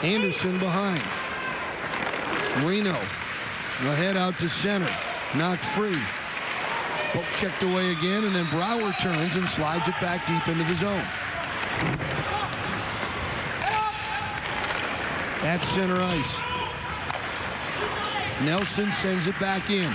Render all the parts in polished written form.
Anderson behind. Reno ahead out to center. Knocked free. Poke checked away again, and then Brower turns and slides it back deep into the zone. At center ice. Nelson sends it back in.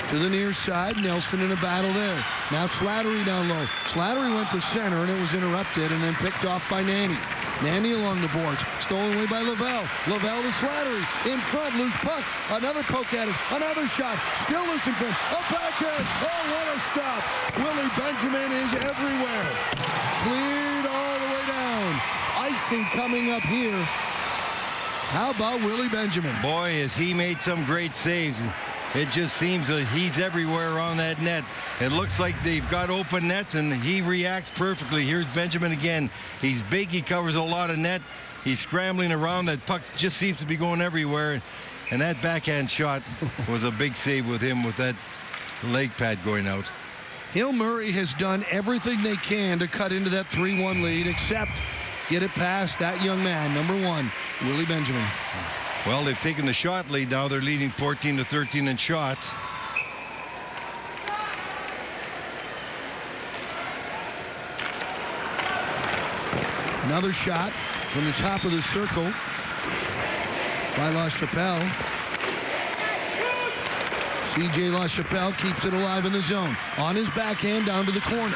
To the near side, Nelson in a battle there. Now Slattery down low. Slattery went to center, and it was interrupted and then picked off by Nanny. Nanny along the boards. Stolen away by Lavelle. Lavelle to Slattery. In front, loose puck. Another poke at it. Another shot. Still loose in front. A backhand. Oh, what a stop. Willie Benjamin is everywhere. Cleared all the way down. Icing coming up here. How about Willie Benjamin? Boy, has he made some great saves. It just seems that he's everywhere around that net. It looks like they've got open nets, and he reacts perfectly. Here's Benjamin again. He's big. He covers a lot of net. He's scrambling around. That puck just seems to be going everywhere. And that backhand shot was a big save with him with that leg pad going out. Hill Murray has done everything they can to cut into that 3-1 lead, except get it past that young man, number 1, Willie Benjamin. Well, they've taken the shot lead. Now they're leading 14-13 in shots. Another shot from the top of the circle by LaChapelle. C.J. LaChapelle keeps it alive in the zone. On his backhand down to the corner.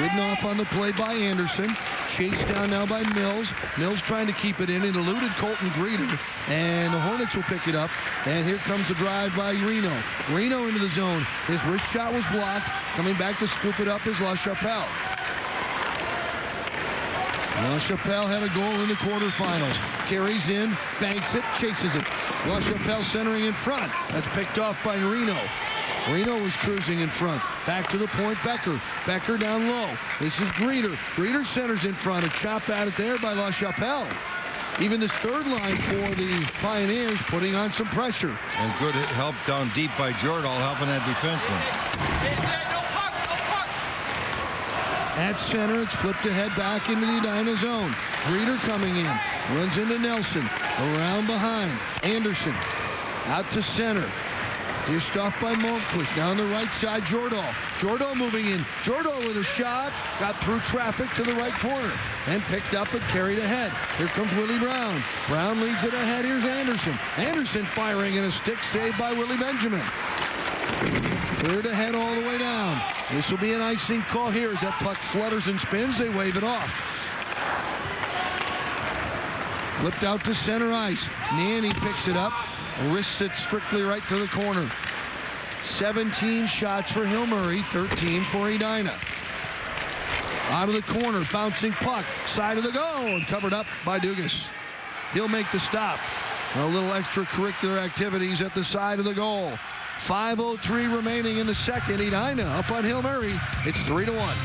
Ridden off on the play by Anderson. Chased down now by Mills. Mills trying to keep it in. It eluded Colton Greeter. And the Hornets will pick it up. And here comes the drive by Reno. Reno into the zone. His wrist shot was blocked. Coming back to scoop it up is LaChapelle. LaChapelle had a goal in the quarterfinals. Carries in, banks it, chases it. LaChapelle centering in front. That's picked off by Reno. Reno was cruising in front. Back to the point, Becker. Becker down low. This is Greeter. Greeter centers in front. A chop at it there by LaChapelle. Even this third line for the Pioneers putting on some pressure. And good help down deep by Jordahl, helping that defenseman. At center, it's flipped ahead back into the Edina zone. Greeter coming in. Runs into Nelson. Around behind. Anderson. Out to center. Dished off by Malmquist. Down the right side, Jordahl. Jordahl moving in. Jordahl with a shot. Got through traffic to the right corner. And picked up and carried ahead. Here comes Willie Brown. Brown leads it ahead. Here's Anderson. Anderson firing in a stick save by Willie Benjamin. Cleared ahead all the way down. This will be an icing call here as that puck flutters and spins. They wave it off. Flipped out to center ice. Nanny picks it up. Wrists it strictly right to the corner. 17 shots for Hill Murray, 13 for Edina. Out of the corner, bouncing puck. Side of the goal, and covered up by Dugas. He'll make the stop. A little extracurricular activities at the side of the goal. 5:03 remaining in the second. Edina up on Hill Murray. It's 3-1.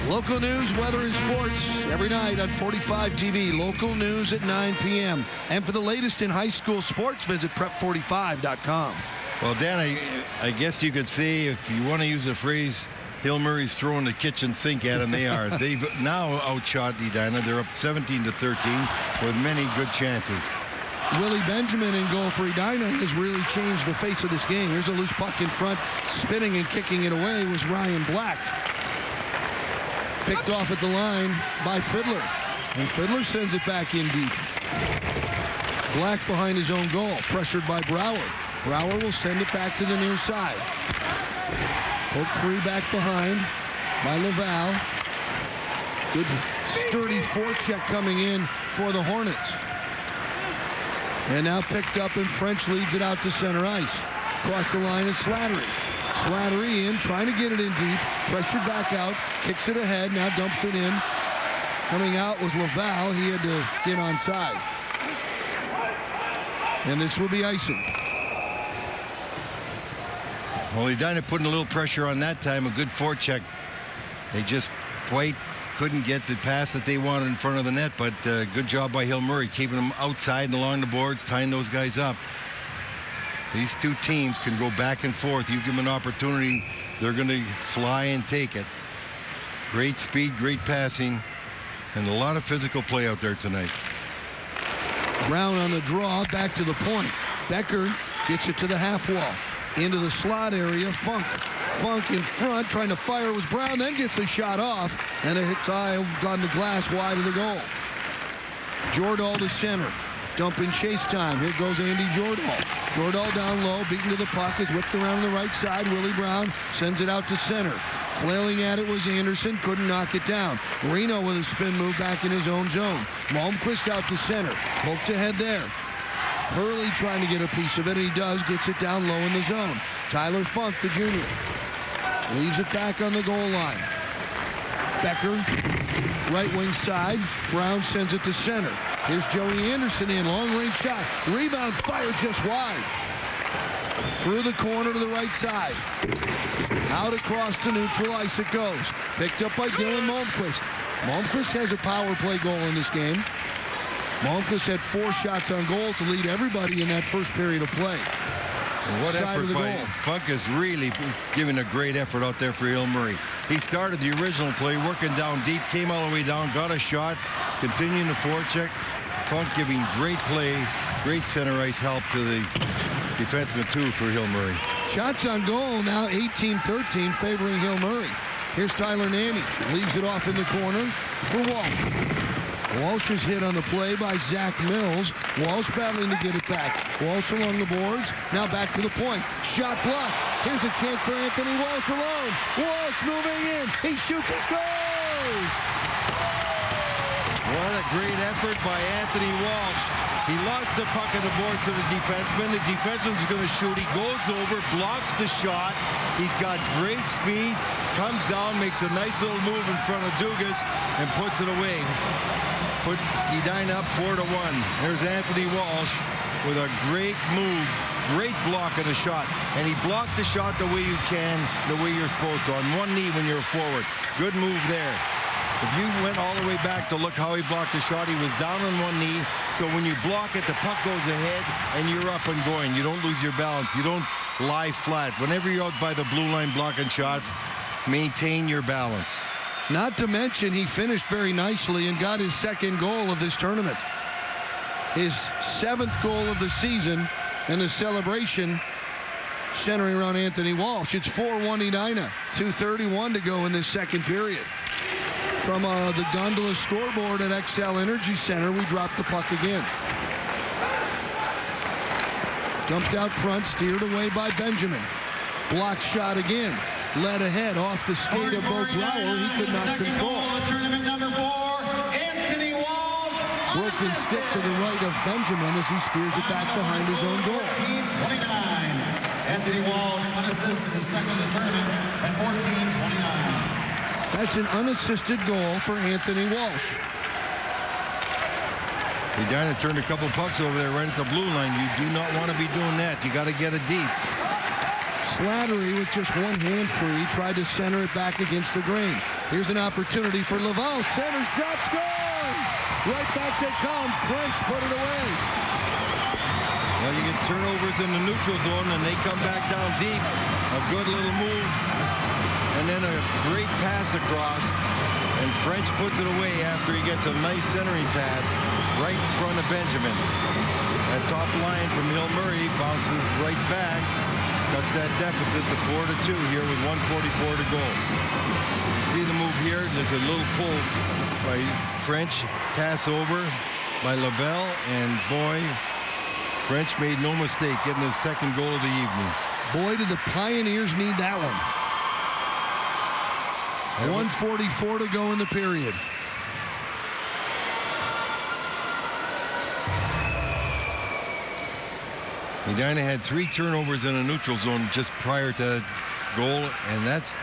Local news, weather, and sports every night on 45 TV. Local news at 9 p.m. And for the latest in high school sports, visit prep45.com. Well, Dan, I guess you could say, if you want to use the phrase, Hill Murray's throwing the kitchen sink at them. They are. They've now outshot Edina. They're up 17-13 with many good chances. Willie Benjamin in goal for Edina has really changed the face of this game. Here's a loose puck in front. Spinning and kicking it away was Ryan Black. Picked off at the line by Fiddler. And Fiddler sends it back in deep. Black behind his own goal. Pressured by Brower. Brower will send it back to the near side. Poke free back behind by Laval. Good sturdy forecheck coming in for the Hornets. And now picked up, and French leads it out to center ice. Across the line is Slattery. Slattery in, trying to get it in deep. Pressured back out. Kicks it ahead. Now dumps it in. Coming out was Laval. He had to get onside. And this will be icing. Well, Edina putting a little pressure on that time. A good forecheck. They just quite couldn't get the pass that they wanted in front of the net, but good job by Hill Murray keeping them outside and along the boards, tying those guys up. These two teams can go back and forth. You give them an opportunity, they're going to fly and take it. Great speed, great passing. And a lot of physical play out there tonight. Brown on the draw, back to the point. Becker gets it to the half wall. Into the slot area, Funk in front, trying to fire was Brown, then gets a shot off, and it hits eye on the glass wide of the goal. Jordahl to center. Dump in chase time. Here goes Andy Jordahl. Jordahl down low, beaten to the puck. It's whipped around the right side. Willie Brown sends it out to center. Flailing at it was Anderson. Couldn't knock it down. Reno with a spin move back in his own zone. Malmquist out to center. Poked ahead there. Hurley trying to get a piece of it, and he does. Gets it down low in the zone. Tyler Funk, the junior, leaves it back on the goal line. Becker, right wing side. Brown sends it to center. Here's Joey Anderson in. Long-range shot. Rebound fired just wide. Through the corner to the right side. Out across to neutral ice it goes. Picked up by Dylan Malmquist. Malmquist has a power play goal in this game. Malmquist had 4 shots on goal to lead everybody in that first period of play. What Side effort by Funk is really giving a great effort out there for Hill Murray. He started the original play, working down deep, came all the way down, got a shot, continuing the forecheck. Funk giving great play, great center ice help to the defenseman too for Hill Murray. Shots on goal now 18-13 favoring Hill Murray. Here's Tyler Nanny. Leaves it off in the corner for Walsh. Walsh is hit on the play by Zach Mills. Walsh battling to get it back. Walsh along the boards. Now back to the point. Shot blocked. Here's a chance for Anthony Walsh alone. Walsh moving in. He shoots. He scores! What a great effort by Anthony Walsh. He lost the puck on the board to the defenseman. The defenseman's going to shoot. He goes over, blocks the shot. He's got great speed. Comes down, makes a nice little move in front of Dugas, and puts it away. Put Edina up 4-1. There's Anthony Walsh with a great move, great block of the shot. And he blocked the shot the way you can, the way you're supposed to, on one knee when you're forward. Good move there. If you went all the way back to look how he blocked the shot, he was down on one knee. So when you block it, the puck goes ahead and you're up and going. You don't lose your balance. You don't lie flat. Whenever you're out by the blue line blocking shots, maintain your balance. Not to mention, he finished very nicely and got his second goal of this tournament. His 7th goal of the season, and the celebration centering around Anthony Walsh. It's 4-1 Edina. 2:31 to go in this second period. From the Gondola scoreboard at XL Energy Center, we dropped the puck again. Dumped out front, steered away by Benjamin. Blocked shot again. Led ahead off the skate of Bo Brower. He could not control. Tournament number 4, Anthony Walsh. Broken stick to the right of Benjamin as he steers it back behind his own goal. 14-29. Anthony Walsh unassisted, his second of the tournament at 14-29. That's an unassisted goal for Anthony Walsh. Edina turned a couple pucks over there right at the blue line. You do not want to be doing that. You got to get it deep. Slattery with just one hand free tried to center it back against the grain. Here's an opportunity for Laval. Center shot, score! Right back they come. French put it away. Well, you get turnovers in the neutral zone, and they come back down deep. A good little move, and then a great pass across. And French puts it away after he gets a nice centering pass right in front of Benjamin. That top line from Hill Murray bounces right back. Cuts that deficit to 4-2 here with 1:44 to go. See the move here? There's a little pull by French. Pass over by Lavelle, and boy, French made no mistake getting his second goal of the evening. Boy, did the Pioneers need that one. 1:44 to go in the period. Edina had 3 turnovers in a neutral zone just prior to that goal, and that's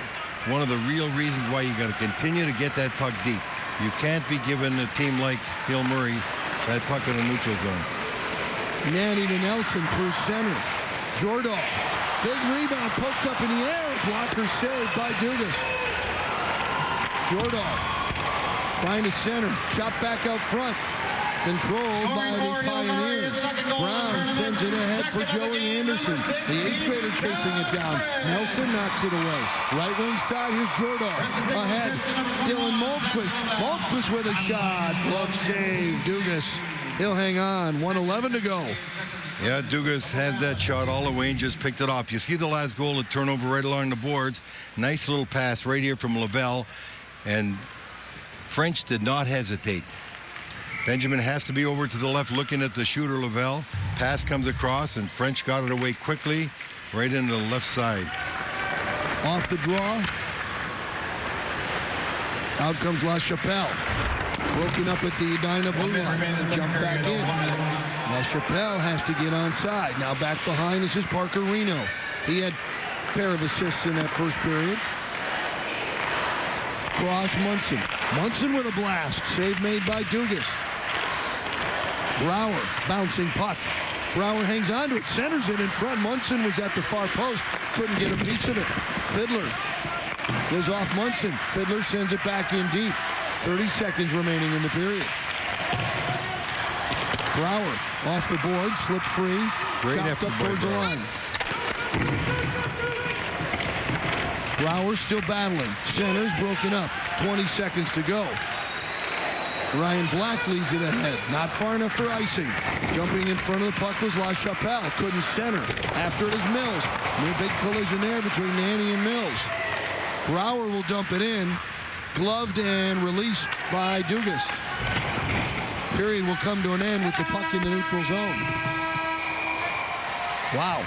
one of the real reasons why you got to continue to get that puck deep. You can't be giving a team like Hill Murray that puck in a neutral zone. Nanny to Nelson through center. Jordahl. Big rebound poked up in the air. Blocker saved by Dugas. Jordahl trying to center. Chop back out front. Controlled by the Pioneers. Brown sends it ahead for Joey Anderson. The 8th grader chasing it down. Nelson knocks it away. Right wing side, here's Jordan. Ahead, Dylan Malmquist. Malmquist with a shot. Glove save. Dugas. He'll hang on. 1:11 to go. Yeah, Dugas had that shot all the way and just picked it off. You see the last goal, a turnover right along the boards. Nice little pass right here from Lavelle. And French did not hesitate. Benjamin has to be over to the left looking at the shooter, Lavelle. Pass comes across, and French got it away quickly right into the left side. Off the draw. Out comes La Chapelle. Broken up at the Edina blue line. Jump back in. La Chapelle has to get onside. Now back behind, this is Parker Reno. He had a pair of assists in that first period. Cross Munson. Munson with a blast. Save made by Dugas. Brower, bouncing puck. Brower hangs onto it, centers it in front. Munson was at the far post, couldn't get a piece of it. Fiddler goes off Munson. Fiddler sends it back in deep. 30 seconds remaining in the period. Brower off the board, slipped free, chopped up towards the line. Brower still battling. Centers broken up. 20 seconds to go. Ryan Black leads it ahead. Not far enough for icing. Jumping in front of the puck was La Chapelle. Couldn't center. After it is Mills. A big collision there between Nanny and Mills. Brower will dump it in. Gloved and released by Dugas. Period will come to an end with the puck in the neutral zone. Wow.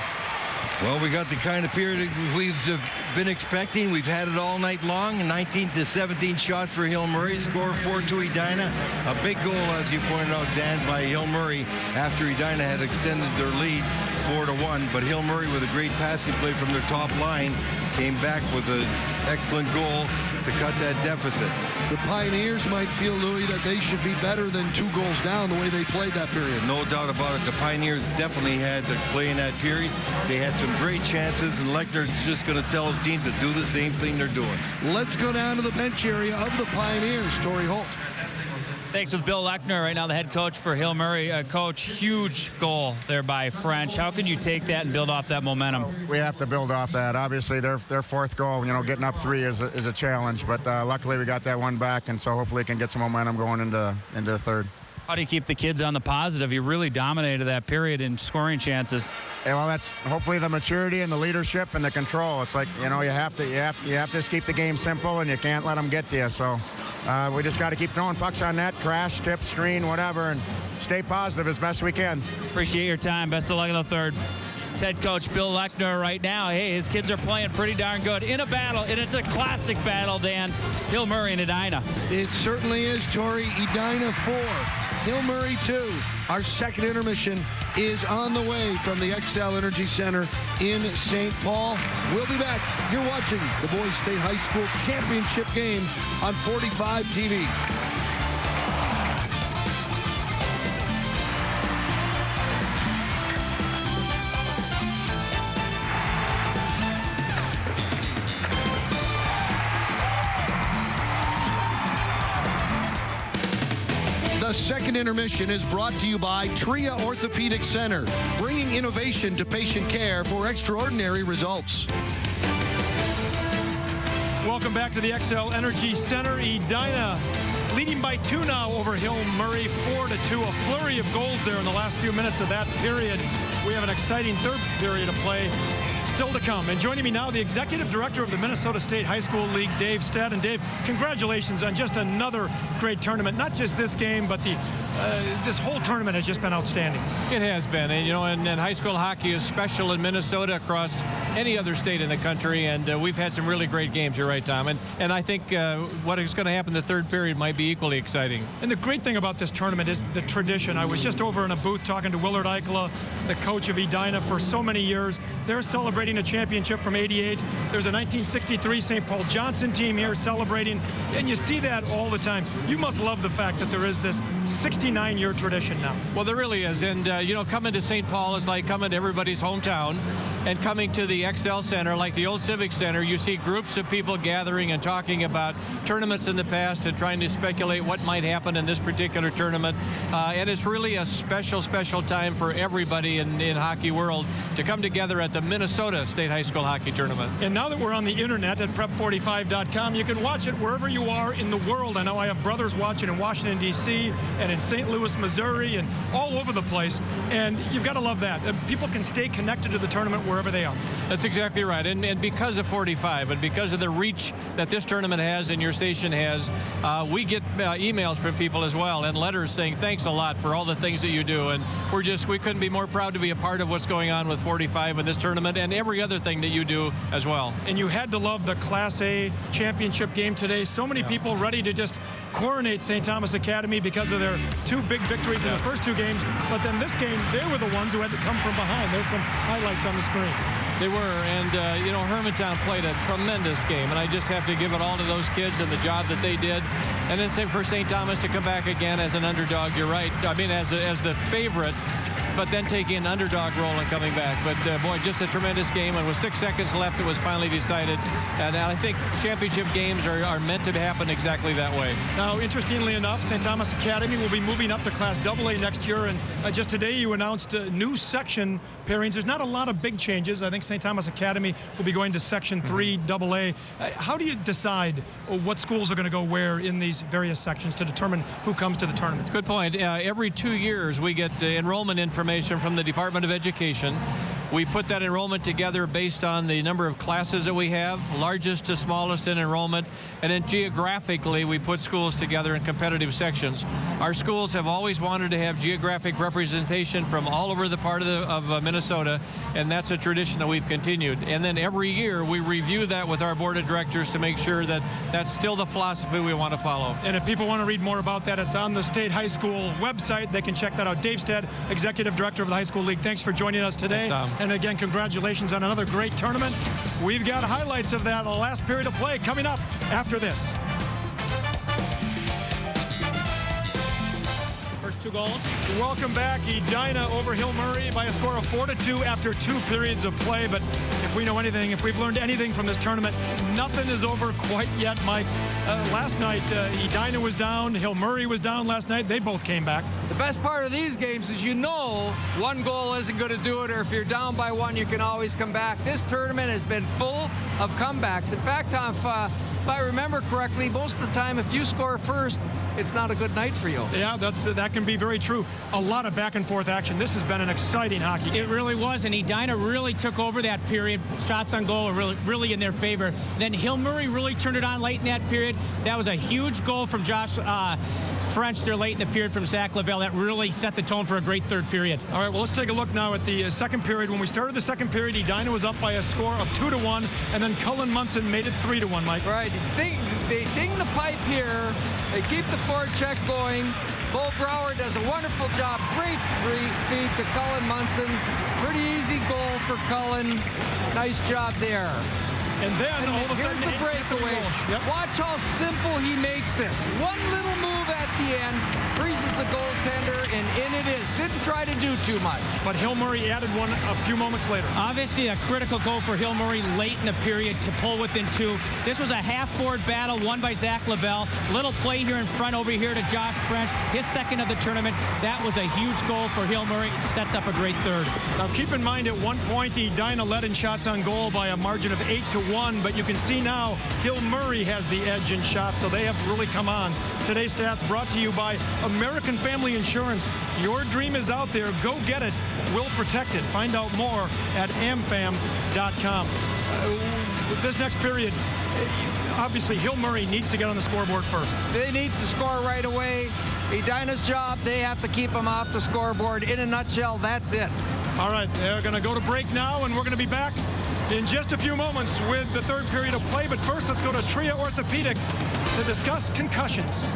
Well, we got the kind of period we've been expecting. We've had it all night long. 19-17 shot for Hill Murray. Score 4-2 Edina. A big goal, as you pointed out, Dan, by Hill Murray after Edina had extended their lead 4-1. But Hill Murray, with a great passing play from their top line, came back with an excellent goal to cut that deficit. The Pioneers might feel, Louis, that they should be better than 2 goals down the way they played that period. No doubt about it. The Pioneers definitely had to play in that period. They had some great chances, and Lechner's just going to tell his team to do the same thing they're doing. Let's go down to the bench area of the Pioneers. Torrey Holt. Thanks with Bill Lechner, right now the head coach for Hill Murray. Coach, huge goal there by French. How can you take that and build off that momentum? We have to build off that. Obviously, their 4th goal, getting up 3 is a challenge. But luckily, we got that one back, and so hopefully, we can get some momentum going into the 3rd. How do you keep the kids on the positive? You really dominated that period in scoring chances. Yeah, well, that's hopefully the maturity and the leadership and the control. It's like, you have to just keep the game simple, and you can't let them get to you. So we just got to keep throwing pucks on net, crash, tip, screen, whatever, and stay positive as best we can. Appreciate your time. Best of luck in the 3rd. It's head coach Bill Lechner right now. Hey, his kids are playing pretty darn good in a battle, and it's a classic battle, Dan. Hill Murray and Edina. It certainly is, Torrey. Edina 4, Hill Murray 2. Our second intermission is on the way from the XL Energy Center in St. Paul. We'll be back. You're watching the Boys State High School Championship game on 45 TV. The second intermission is brought to you by Tria Orthopedic Center, bringing innovation to patient care for extraordinary results. Welcome back to the XL Energy Center. Edina leading by 2 now over Hill Murray, 4-2. A flurry of goals there in the last few minutes of that period. We have an exciting 3rd period of play still to come. And joining me now, the executive director of the Minnesota State High School League, Dave Stead. And Dave, congratulations on just another great tournament. Not just this game, but this whole tournament has just been outstanding. It has been, and and high school hockey is special in Minnesota across any other state in the country, and we've had some really great games. You're right, Tom, and I think what is going to happen in the 3rd period might be equally exciting. And the great thing about this tournament is the tradition. I was just over in a booth talking to Willard Eichela, the coach of Edina for so many years. They're celebrating a championship from '88. There's a 1963 St. Paul Johnson team here celebrating, and you see that all the time. You must love the fact that there is this 69-year tradition now. Well, there really is, and coming to St. Paul is like coming to everybody's hometown. And coming to the XL Center, like the old Civic Center, you see groups of people gathering and talking about tournaments in the past and trying to speculate what might happen in this particular tournament. And it's really a special, special time for everybody in hockey world to come together at the Minnesota State High School Hockey Tournament. And now that we're on the internet at prep45.com, you can watch it wherever you are in the world. I know I have brothers watching in Washington, D.C. and in St. Louis, Missouri, and all over the place. And you've got to love that. People can stay connected to the tournament wherever they are. That's exactly right. And because of 45 and because of the reach that this tournament has and your station has, we get emails from people as well and letters saying thanks a lot for all the things that you do. And we couldn't be more proud to be a part of what's going on with 45 in this tournament and every other thing that you do as well. And you had to love the Class A championship game today. So many people ready to just coronate St. Thomas Academy because of their 2 big victories in the first 2 games. But then this game, they were the ones who had to come from behind. There's some highlights on the screen. They were, and Hermantown played a tremendous game, and I just have to give it all to those kids and the job that they did. And then same for St. Thomas to come back again as an underdog. You're right. I mean, as the favorite, but then taking an underdog role and coming back. But boy, just a tremendous game. And with 6 seconds left, it was finally decided. And I think championship games are meant to happen exactly that way. Now, interestingly enough, St. Thomas Academy will be moving up to Class AA next year. And just today, you announced new section pairings. There's not a lot of big changes. I think St. Thomas Academy will be going to Section 3 AA. How do you decide what schools are going to go where in these various sections to determine who comes to the tournament? Good point. Every 2 years, we get enrollment information from the Department of Education. We put that enrollment together based on the number of classes that we have, largest to smallest in enrollment, and then geographically we put schools together in competitive sections. Our schools have always wanted to have geographic representation from all over the part of Minnesota, and that's a tradition that we've continued. And then every year we review that with our board of directors to make sure that that's still the philosophy we want to follow. And if people want to read more about that, it's on the State High School website. They can check that out. Dave Stead, Executive Director of the High School League, thanks for joining us today. Thanks, Tom. And again, congratulations on another great tournament. We've got highlights of that, the last period of play, coming up after this. First 2 goals. Welcome back. Edina over Hill Murray by a score of 4-2 after 2 periods of play. But if we know anything, if we've learned anything from this tournament, nothing is over quite yet, Mike. Last night, Edina was down. Hill Murray was down last night. They both came back. The best part of these games is 1 goal isn't going to do it, or if you're down by 1, you can always come back. This tournament has been full of comebacks. In fact, Tom, if I remember correctly, most of the time, if you score first, it's not a good night for you. Yeah, that can be very true. A lot of back and forth action. This has been an exciting hockey game. It really was, and Edina really took over that period. Shots on goal were really in their favor. Then Hill Murray really turned it on late in that period. That was a huge goal from Josh French there late in the period from Zach Lavelle. That really set the tone for a great third period. All right, well, let's take a look now at the second period. When we started the second period, Edina was up by a score of 2-1, and then Cullen Munson made it 3-1, Mike. Right. They ding the pipe here. They keep the forecheck going. Bo Brower does a wonderful job. Great feed to Cullen Munson. Pretty easy goal for Cullen. Nice job there. And then all of a sudden, here's the breakaway. Yep. Watch how simple he makes this. One little move at the end, freezes the goaltender, and in it is. Didn't try to do too much. But Hill Murray added one a few moments later. Obviously, a critical goal for Hill Murray late in the period to pull within 2. This was a half-forward battle won by Zach Lavelle. Little play here in front over here to Josh French. His second of the tournament. That was a huge goal for Hill Murray. Sets up a great third. Now, keep in mind, at one point, Edina led in shots on goal by a margin of 8-1. But you can see now Hill Murray has the edge in shots, so they have really come on. Today's stats brought to you by American Family Insurance. Your dream is out there. Go get it. We'll protect it. Find out more at amfam.com. This next period, obviously, Hill Murray needs to get on the scoreboard first. They need to score right away. Edina's job, they have to keep them off the scoreboard. In a nutshell, that's it. All right, they're going to go to break now, and we're going to be back in just a few moments with the third period of play. But first, let's go to Tria Orthopedic to discuss concussions.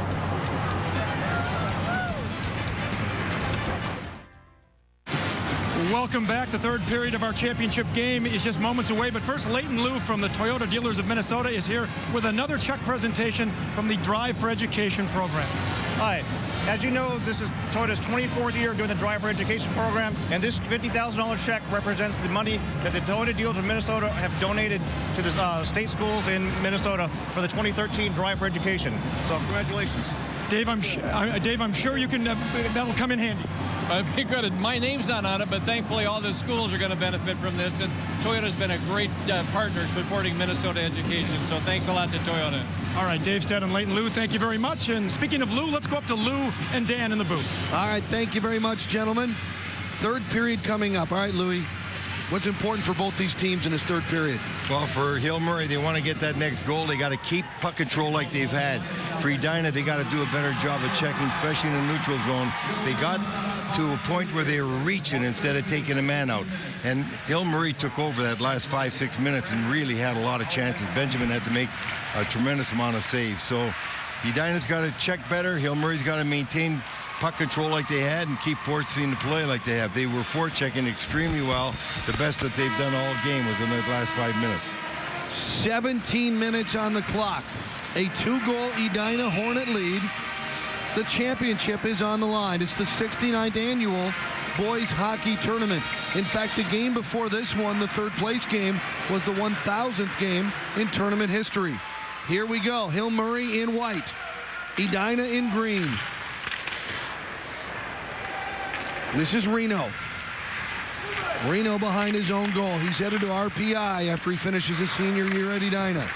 Welcome back. The third period of our championship game is just moments away. But first, Leighton Liu from the Toyota Dealers of Minnesota is here with another check presentation from the Drive for Education program. Hi. As you know, this is Toyota's 24th year doing the driver education program, and this $50,000 check represents the money that the Toyota dealers of Minnesota have donated to the state schools in Minnesota for the 2013 driver education. So congratulations. Dave, I'm sure you can. That'll come in handy. It'd be good. My name's not on it, but thankfully all the schools are going to benefit from this. And Toyota's been a great partner supporting Minnesota education. So thanks a lot to Toyota. All right, Dave Stead and Leighton Lou, thank you very much. And speaking of Lou, let's go up to Lou and Dan in the booth. All right, thank you very much, gentlemen. Third period coming up. All right, Louis, what's important for both these teams in this third period? Well, for Hill Murray, they want to get that next goal. They got to keep puck control like they've had. For Edina, they got to do a better job of checking, especially in the neutral zone. They got to a point where they were reaching instead of taking a man out. And Hill Murray took over that last 5-6 minutes and really had a lot of chances. Benjamin had to make a tremendous amount of saves. So Edina's got to check better. Hill Murray's got to maintain puck control like they had and keep forcing the play like they have. They were forechecking extremely well. The best that they've done all game was in the last 5 minutes. 17 minutes on the clock. A 2-goal Edina Hornet lead. The championship is on the line. It's the 69th annual boys hockey tournament. In fact, the game before this one, the third place game, was the 1,000th game in tournament history. Here we go. Hill Murray in white. Edina in green. This is Reno. Reno behind his own goal. He's headed to RPI after he finishes his senior year at Edina.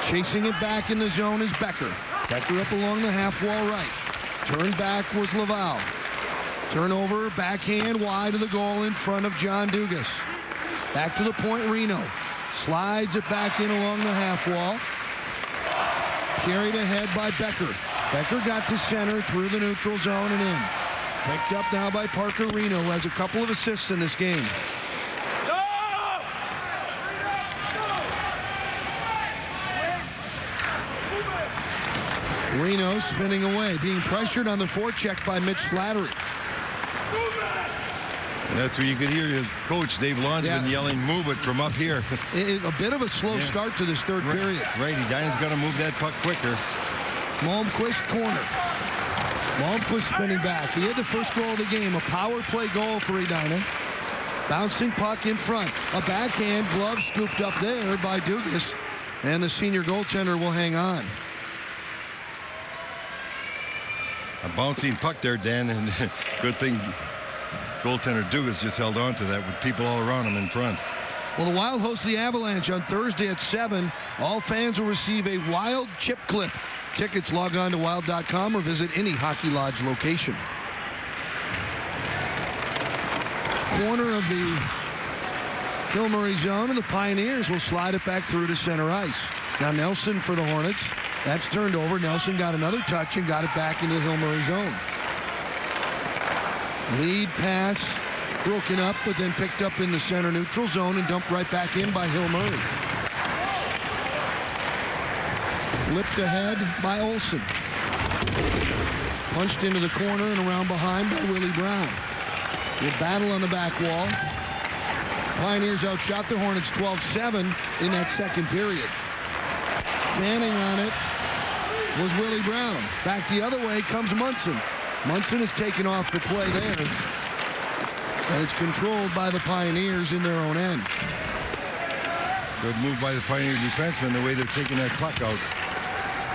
Chasing it back in the zone is Becker. Becker up along the half wall right. Turn back was Laval. Turnover, backhand wide of the goal in front of John Dugas. Back to the point, Reno. Slides it back in along the half wall. Carried ahead by Becker. Becker got to center through the neutral zone and in. Picked up now by Parker Reno, who has a couple of assists in this game. Reno spinning away, being pressured on the forecheck by Mitch Slattery. And that's where you could hear his coach, Dave Long's been yelling, move it from up here. A bit of a slow start to this third period. Right, Edina's got to move that puck quicker. Malmquist corner. Malmquist spinning back. He had the first goal of the game, a power play goal for Edina. Bouncing puck in front. A backhand glove scooped up there by Dugas. And the senior goaltender will hang on. A bouncing puck there, Dan, and good thing goaltender Dugas just held on to that with people all around him in front. Well, the Wild host the Avalanche on Thursday at 7. All fans will receive a Wild chip clip. Tickets, log on to wild.com or visit any Hockey Lodge location. Corner of the Hill Murray zone, and the Pioneers will slide it back through to center ice. Now Nelson for the Hornets. That's turned over. Nelson got another touch and got it back into the Hill Murray zone. Lead pass broken up, but then picked up in the center neutral zone and dumped right back in by Hill Murray. Flipped ahead by Olsen. Punched into the corner and around behind by Willie Brown. The battle on the back wall. Pioneers outshot the Hornets 12-7 in that second period. Fanning on it was Willie Brown. Back the other way comes Munson. Munson is taken off the play there. And it's controlled by the Pioneers in their own end. Good move by the Pioneer defenseman, the way they're taking that puck out.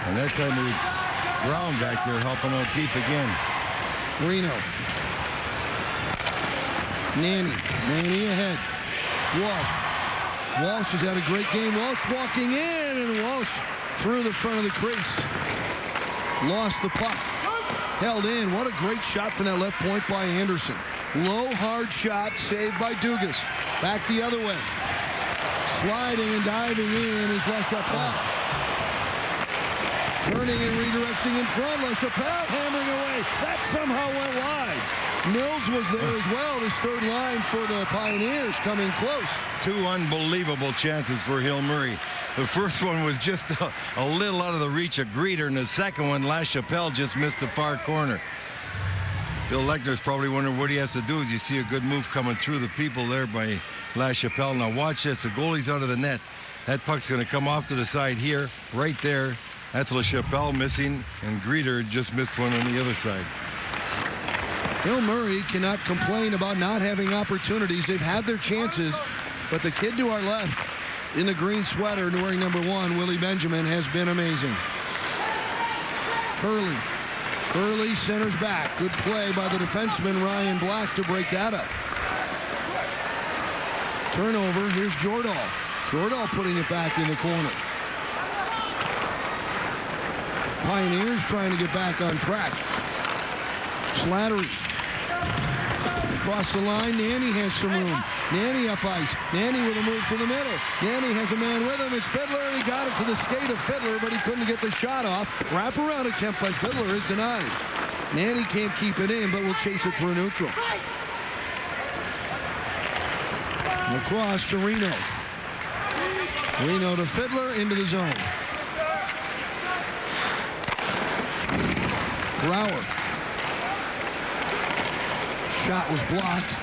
And that time it was Brown back there helping out deep again. Reno. Nanny ahead. Walsh has had a great game. Walsh walking in, and Walsh through the front of the crease. Lost the puck. Held in. What a great shot from that left point by Anderson. Low, hard shot saved by Dugas. Back the other way. Sliding and diving in is LaChapelle. Turning and redirecting in front. LaChapelle hammering away. That somehow went wide. Mills was there as well. This third line for the Pioneers coming close. Two unbelievable chances for Hill Murray. The first one was just a little out of the reach of Greeter, and the second one, LaChapelle just missed the far corner. Bill Lechner's probably wondering what he has to do as you see a good move coming through the people there by LaChapelle. Now watch this. The goalie's out of the net. That puck's going to come off to the side here, right there, That's LaChapelle missing, and Greeter just missed one on the other side. Hill Murray cannot complain about not having opportunities. They've had their chances, but the kid to our left in the green sweater and wearing number 1, Willie Benjamin, has been amazing. Hurley centers back. Good play by the defenseman Ryan Black to break that up. Turnover. Here's Jordahl. Jordahl putting it back in the corner. Pioneers trying to get back on track. Slattery. Across the line, Nanny has some room. Nanny up ice. Nanny with a move to the middle. Nanny has a man with him. It's Fiddler, and he got it to the skate of Fiddler, but he couldn't get the shot off. Wraparound attempt by Fiddler is denied. Nanny can't keep it in, but will chase it through neutral. Across to Reno. Reno to Fiddler into the zone. Brower. Shot was blocked.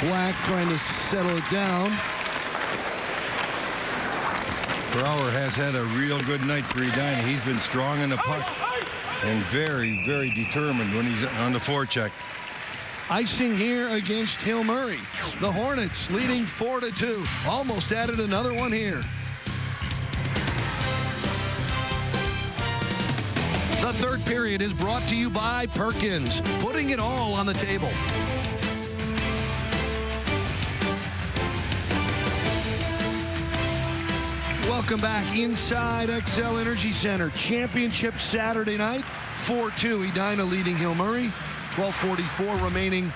Black trying to settle it down. Brower has had a real good night for Edina. He's been strong in the puck and very, very determined when he's on the forecheck. Icing here against Hill Murray. The Hornets leading 4-2. Almost added another one here. The third period is brought to you by Perkins, putting it all on the table. Welcome back inside XL Energy Center. Championship Saturday night, 4-2. Edina leading Hill Murray. 12:44 remaining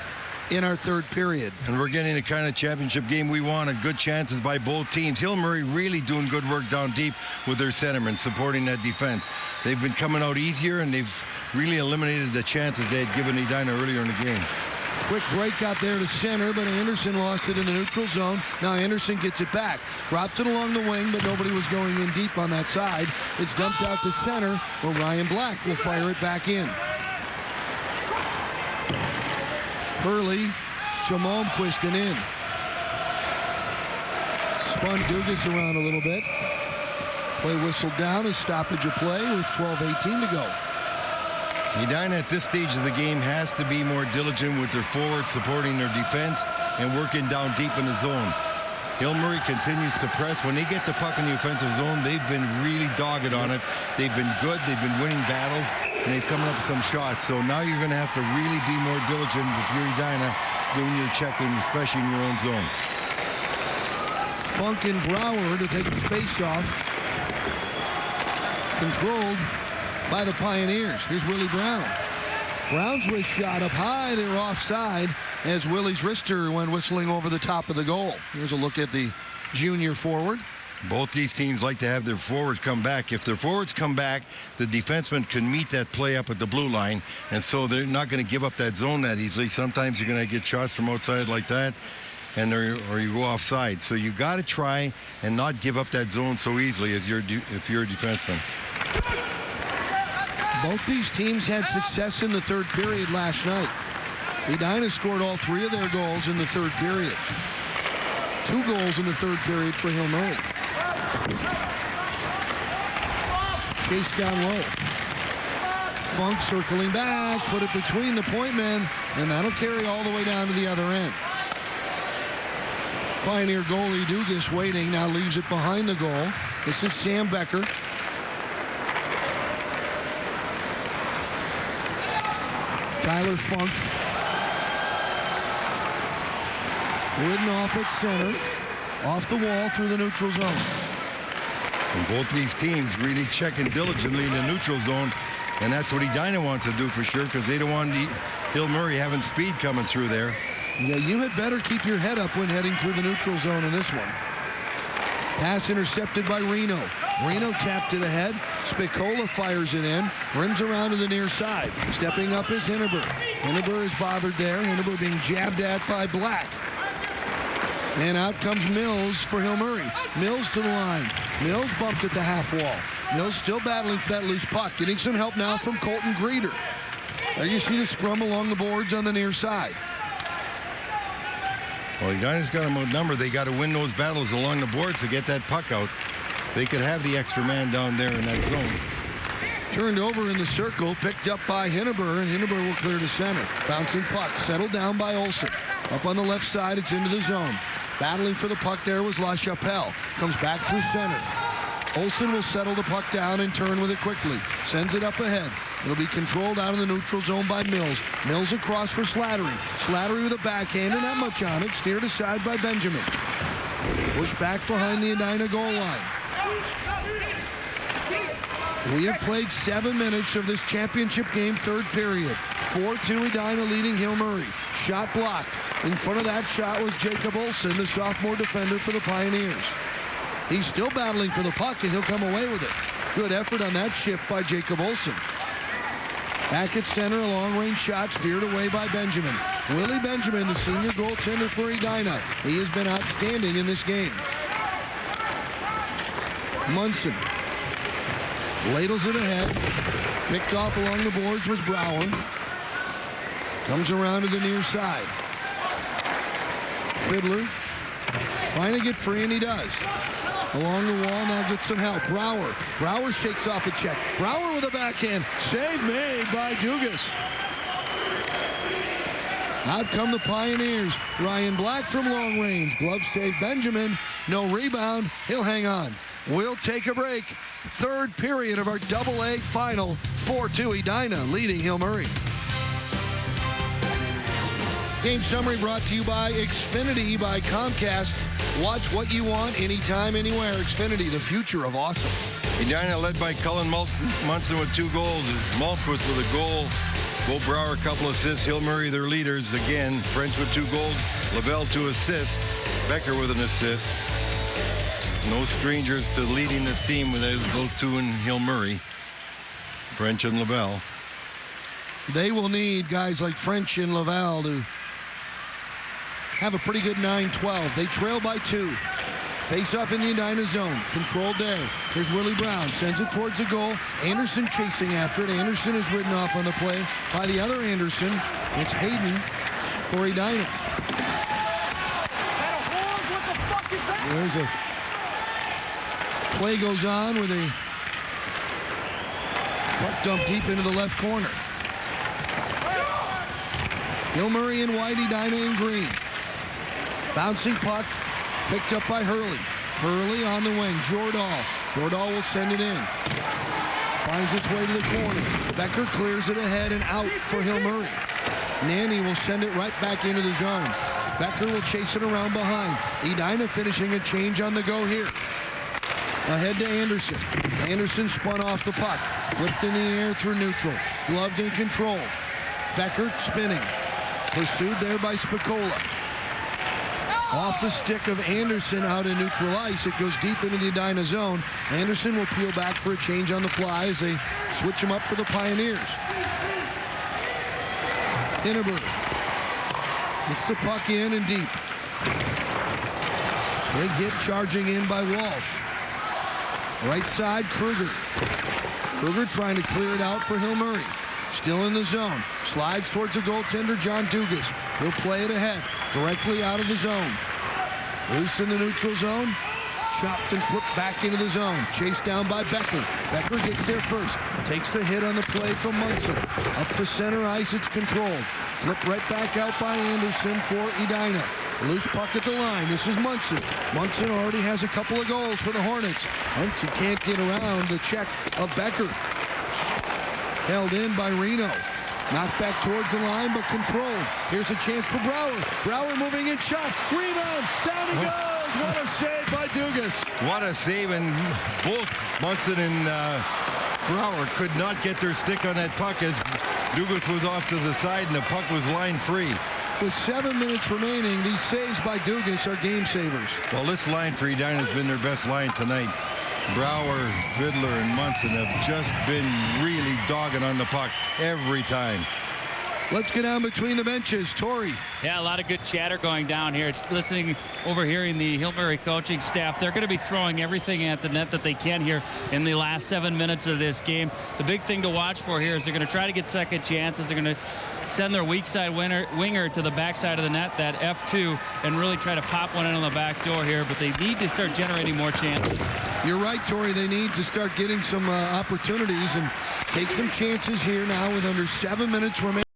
in our third period. And we're getting the kind of championship game we wanted. Good chances by both teams. Hill Murray really doing good work down deep with their centermen, supporting that defense. They've been coming out easier, and they've really eliminated the chances they had given Edina earlier in the game. Quick break out there to center, but Anderson lost it in the neutral zone. Now Anderson gets it back. Drops it along the wing, but nobody was going in deep on that side. It's dumped out to center, where Ryan Black will fire it back in. Hurley to Malmquist and in. Spun Dugas around a little bit. Play whistled down, a stoppage of play with 12:18 to go. Edina at this stage of the game has to be more diligent with their forwards, supporting their defense and working down deep in the zone. Hill Murray continues to press. When they get the puck in the offensive zone, they've been really dogged on it. They've been good. They've been winning battles, and they've come up with some shots. So now you're going to have to really be more diligent if you're Edina doing your checking, especially in your own zone. Funk and Brower to take the face-off. Controlled by the Pioneers. Here's Willie Brown. Brown's wrist shot up high. They were offside as Willie's wrister went whistling over the top of the goal. Here's a look at the junior forward. Both these teams like to have their forwards come back. If their forwards come back, the defenseman can meet that play up at the blue line, and so they're not going to give up that zone that easily. Sometimes you're going to get shots from outside like that, and or you go offside. So you got to try and not give up that zone so easily as if you're a defenseman. Both these teams had success in the third period last night. Edina scored all 3 of their goals in the third period. 2 goals in the third period for Hill Murray. Chase down low. Funk circling back, put it between the point men, and that'll carry all the way down to the other end. Pioneer goalie Dugas waiting, now leaves it behind the goal. This is Sam Becker. Tyler Funk. Ridden off at center. Off the wall through the neutral zone. And both these teams really checking diligently in the neutral zone. And that's what Edina wants to do for sure, because they don't want Hill Murray having speed coming through there. Yeah, you had better keep your head up when heading through the neutral zone in this one. Pass intercepted by Reno. Reno tapped it ahead. Spicola fires it in. Rims around to the near side. Stepping up is Hinneber. Hinneber is bothered there. Hinneber being jabbed at by Black. And out comes Mills for Hill Murray. Mills to the line. Mills bumped at the half wall. Mills still battling for that loose puck. Getting some help now from Colton Greeter. There you see the scrum along the boards on the near side. Well, Edina's got them outnumbered. They got to win those battles along the boards to get that puck out. they could have the extra man down there in that zone. Turned over in the circle, picked up by Hinneber, and Hinneber will clear to center. Bouncing puck, settled down by Olsen. Up on the left side, it's into the zone. Battling for the puck there was LaChapelle. Comes back through center. Olsen will settle the puck down and turn with it quickly. Sends it up ahead. It'll be controlled out of the neutral zone by Mills. Mills across for Slattery. Slattery with a backhand and not much on it. Steered aside by Benjamin. Pushed back behind the Edina goal line. We have played 7 minutes of this championship game, third period. 4-2 Edina leading Hill Murray. Shot blocked. In front of that shot was Jacob Olsen, the sophomore defender for the Pioneers. He's still battling for the puck, and he'll come away with it. Good effort on that shift by Jacob Olsen. Back at center, a long-range shot steered away by Benjamin. Willie Benjamin, the senior goaltender for Edina. He has been outstanding in this game. Munson ladles it ahead. Picked off along the boards was Brower. Comes around to the near side. Fiddler trying to get free, and he does. Along the wall, now gets some help. Brower shakes off a check. Brower with a backhand. Save made by Dugas. Out come the Pioneers. Ryan Black from long range. Glove save Benjamin. No rebound. He'll hang on. We'll take a break. Third period of our AA final. 4-2 Edina leading Hill Murray. Game summary brought to you by Xfinity by Comcast. Watch what you want anytime, anywhere. Xfinity, the future of awesome. Edina led by Cullen Munson with 2 goals. Malmquist with a goal. Bo Brower, a couple assists. Hill Murray, their leaders. Again, French with 2 goals. Lavelle 2 assists. Becker with an assist. No strangers to leading this team with those 2 in Hill Murray. French and Lavelle. They will need guys like French and Lavelle to have a pretty good 9-12. They trail by 2. Face up in the Edina zone. Controlled there. Here's Willie Brown. Sends it towards the goal. Anderson chasing after it. Anderson is ridden off on the play by the other Anderson. It's Hayden for Edina. There's a play goes on with a puck dump deep into the left corner. Hill Murray in white, Edina in green. Bouncing puck, picked up by Hurley. Hurley on the wing, Jordahl. Jordahl will send it in. Finds its way to the corner. Becker clears it ahead and out for Hill Murray. Nanny will send it right back into the zone. Becker will chase it around behind. Edina finishing a change on the go here. Ahead to Anderson. Anderson spun off the puck. Flipped in the air through neutral. Gloved and controlled. Becker spinning. Pursued there by Spicola. Off the stick of Anderson out in neutral ice. It goes deep into the Edina zone. Anderson will peel back for a change on the fly as they switch him up for the Pioneers. Hinneber gets the puck in and deep. Big hit charging in by Walsh. Right side, Kruger. Kruger trying to clear it out for Hill Murray. Still in the zone. Slides towards the goaltender, John Dugas. He'll play it ahead, directly out of the zone. Loose in the neutral zone. Chopped and flipped back into the zone. Chased down by Becker. Becker gets there first. Takes the hit on the play from Munson. Up the center ice, it's controlled. Flipped right back out by Anderson for Edina. Loose puck at the line. This is Munson. Munson already has a couple of goals for the Hornets. Munson can't get around the check of Becker. Held in by Reno. Knocked back towards the line, but controlled. Here's a chance for Brower. Brower moving in, shot. Rebound. Down he goes. What a save by Dugas. What a save, and both Munson and Brower could not get their stick on that puck as Dugas was off to the side and the puck was line free. With 7 minutes remaining, these saves by Dugas are game savers. Well, this line for Edina has been their best line tonight. Brower, Fiddler, and Munson have just been really dogging on the puck every time. Let's get on between the benches. Torrey. Yeah, a lot of good chatter going down here. It's overhearing the Hill Murray coaching staff. They're going to be throwing everything at the net that they can here in the last 7 minutes of this game. The big thing to watch for here is they're going to try to get second chances. They're going to send their weak side winger to the backside of the net, that F2, and really try to pop one in on the back door here. But they need to start generating more chances. You're right, Torrey. They need to start getting some opportunities and take some chances here now with under 7 minutes remaining.